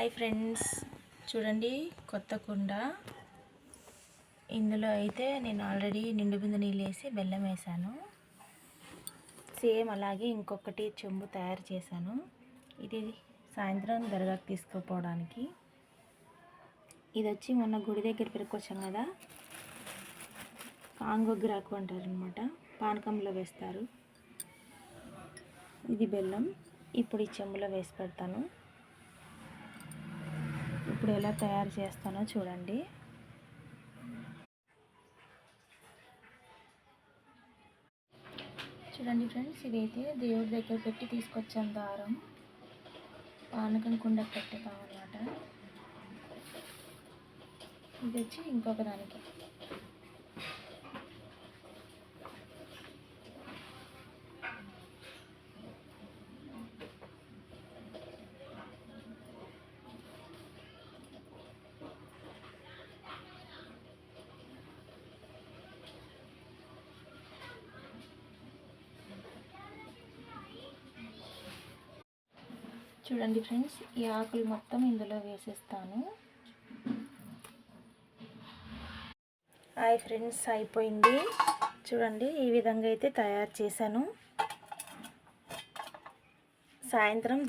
Hi friends, చూడండి కొత్త కుండ. ఇందులో అయితే నేను ఆల్రెడీ నిండు బిందె నీళ్ళు వేసి బెల్లం వేసాను. సేమ్ అలాగే ఇంకొకటి చెంబు తయారు చేశాను. ఇది సాయంత్రం దర్గాకి తీసుకుపోవడానికి. ఇది వచ్చి మొన్న గుడి దగ్గర పెరుకొచ్చాం కదా, కాంగొగ్రాకు అంటారు అనమాట. పానకంలో వేస్తారు. ఇది బెల్లం. ఇప్పుడు ఈ చెంబులో వేసి పెడతాను. ఇప్పుడు ఎలా తయారు చేస్తానో చూడండి. చూడండి ఫ్రెండ్స్, ఇదైతే దేవుడి దగ్గర పెట్టి తీసుకొచ్చాను దారం. పానకం కుండ పెట్టుతాం అన్నమాట. ఇది వచ్చి ఇంకొక దానికి. చూడండి ఫ్రెండ్స్, ఈ ఆకులు మొత్తం ఇందులో వేసేస్తాను. హాయ్ ఫ్రెండ్స్, అయిపోయింది. చూడండి, ఈ విధంగా అయితే తయారు చేశాను. సాయంత్రం